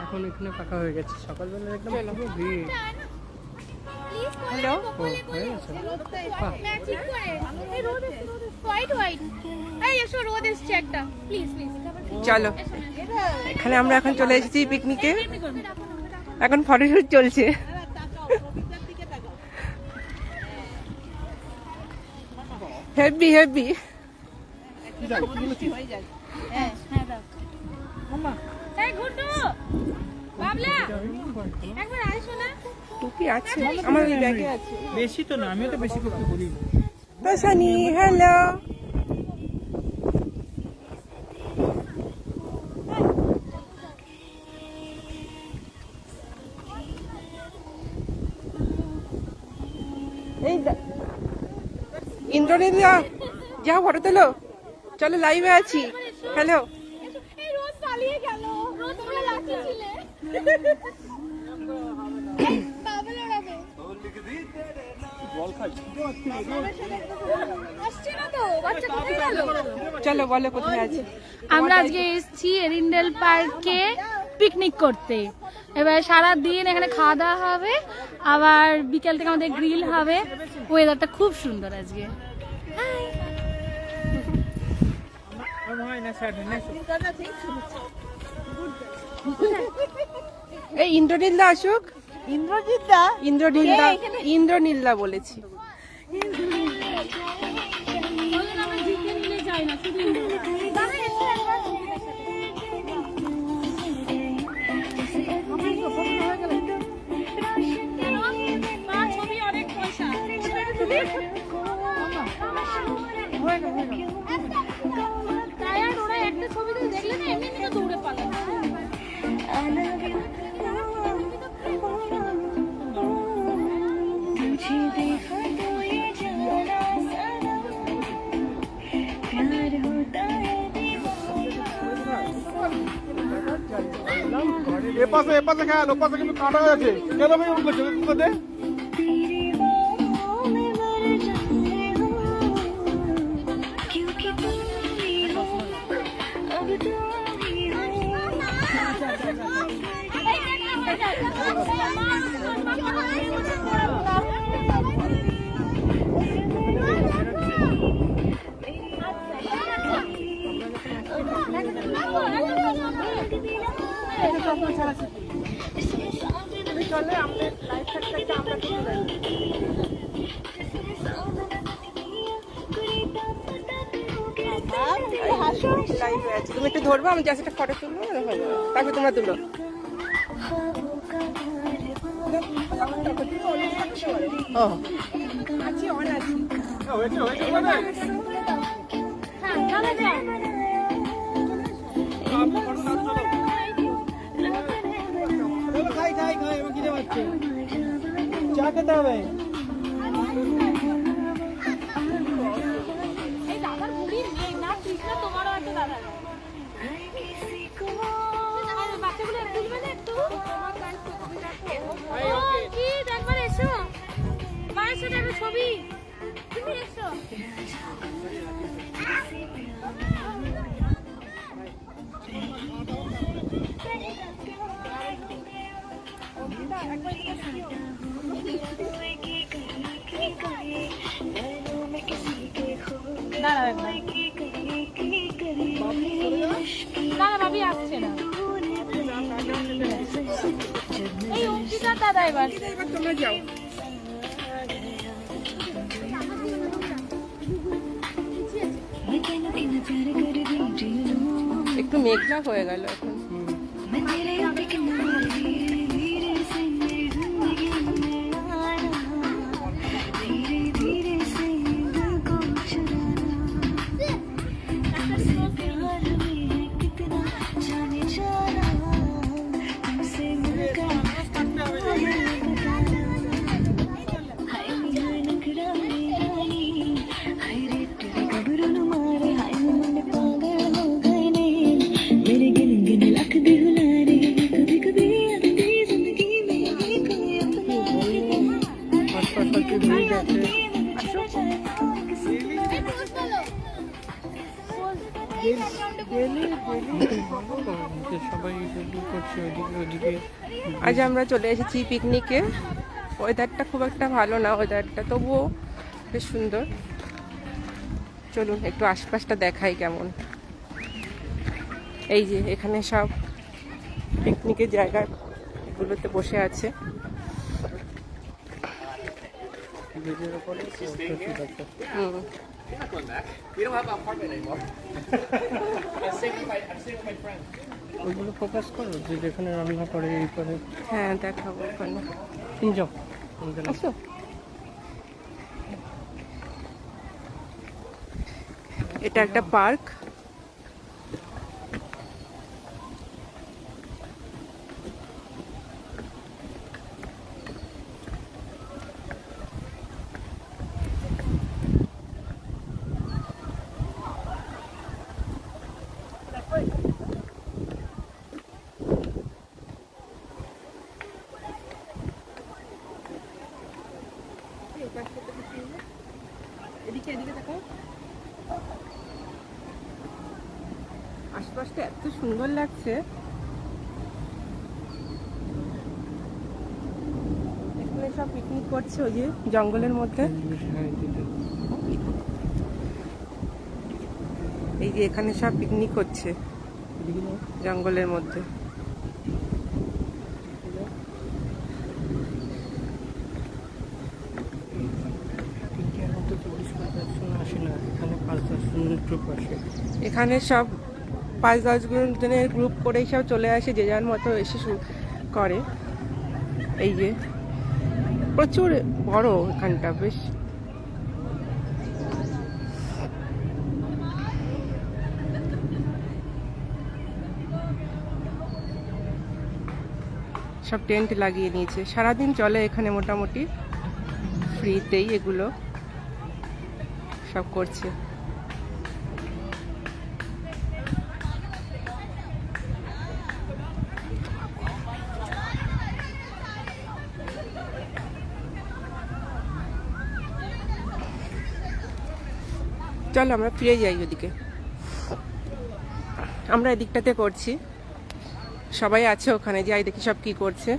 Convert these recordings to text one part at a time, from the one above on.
এখন এখানে ফাঁকা হয়ে গেছে, সকালবেলা একদম পুরো ভিড়। হ্যালো, ও হয়ে গেছে। চলো এখানে আমরা এখন চলে এসেছি পিকনিকে। এখন ফটোশুট চলছে। Heavy heavy. টুপি আছে আমার ওই ব্যাগে আছে। বেশি তো না, আমিও তো বেশি করতে বলি। তো সানি হ্যালো। এই ইন্দ্রনীলা যাও ফটো তোলো, চলো লাইভে আছি। হ্যালো চলো বলো কোথায় আছে। আমরা আজকে এসেছি এরিন্ডেল পার্কে পিকনিক করতে। এবার সারা দিন এখানে খাওয়া দাওয়া হবে, আবার বিকেল থেকে আমাদের গ্রিল হবে। ওয়েদারটা খুব সুন্দর আজকে। এই ইন্দ্রনীলদা আসুক। ইন্দ্রনীলদা বলেছি। এপাশে খেয়াল, ওপাশে কিন্তু কাটা আছে। কেন ভাই উঠলো চোখে? তুমি একটু ধরবো, আমি জাস্ট একটা ফটো তুলবো, তারপর তোমরা তুলো। ও আছি, অন আছি। চা খেতে হবে। ছবি না ভাবি আসছে না। এই অঙ্কিতা দাদা এবার তোমরা যাও। একটু মেঘলা হয়ে গেল এখন। मेरे गिन गिन लख दिहुला रे দেখো যে সবাই এদিকে করছে ওইদিকে ওইদিকে। আজ আমরা চলে এসেছি পিকনিকে। ওয়েদারটা খুব একটা ভালো না, ওয়েদারটা তবুও বেশ সুন্দর। চলুন একটু আশপাশটা দেখাই কেমন। এই যে এখানে সব পিকনিকের জায়গাগুলোতে বসে আছে। ব্রিজের ওপরে হুম। ওইগুলো ফোকাস করো যে যেখানে রান্না করে এই করে। হ্যাঁ দেখাবো ওখানে। তিনজন আসো। এটা একটা পার্ক। আশপাশটা এত সুন্দর লাগছে। এখানে সব পিকনিক করছে ওই যে জঙ্গলের মধ্যে। এই যে এখানে সব পিকনিক হচ্ছে জঙ্গলের মধ্যে। এখানে সব 5-10 জনের গ্রুপ করেই সব চলে আসে, যে যার মতো এসে করে। এই যে প্রচুর বড় এখানটা, বেশ সব টেন্ট লাগিয়ে নিয়েছে। সারাদিন চলে এখানে, মোটামুটি ফ্রিতেই এগুলো সব করছে। চলো আমরা ফিরে যাই ওদিকে। আমরা এদিকটাতে করছি, সবাই আছে ওখানে। যাই দেখি সব কি করছে।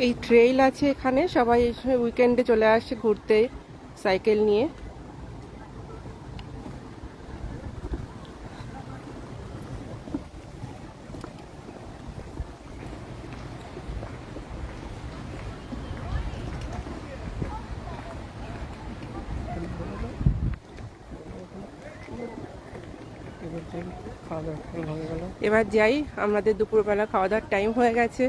এই ট্রেইল আছে এখানে, সবাই উইকেন্ডে চলে আসে ঘুরতে সাইকেল নিয়ে। এবার যাই, আমাদের দুপুরবেলা খাওয়া দাওয়ার টাইম হয়ে গেছে।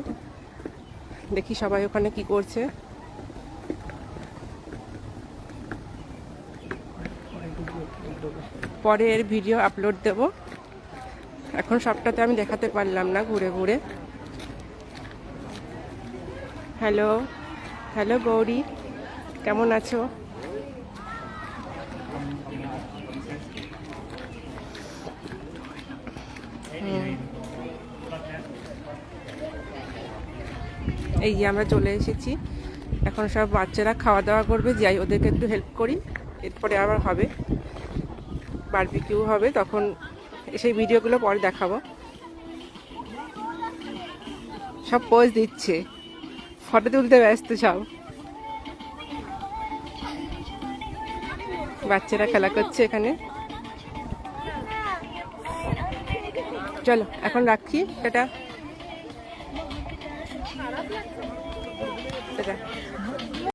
দেখি সবাই ওখানে কি করছে। পরে এর ভিডিও আপলোড দেব। এখন সবটাতে আমি দেখাতে পারলাম না ঘুরে ঘুরে। হ্যালো হ্যালো গৌরী, কেমন আছো? এই যে আমরা চলে এসেছি। এখন সব বাচ্চারা খাওয়া দাওয়া করবে, যাই ওদেরকে একটু হেল্প করি। এরপরে আবার হবে বারবিকিউ হবে, তখন সেই ভিডিওগুলো পরে দেখাবো। সব পোজ দিচ্ছে, ফটো তুলতে ব্যস্ত সব। বাচ্চারা খেলা করছে এখানে। চলো এখন রাখি, টাটা। টাটা।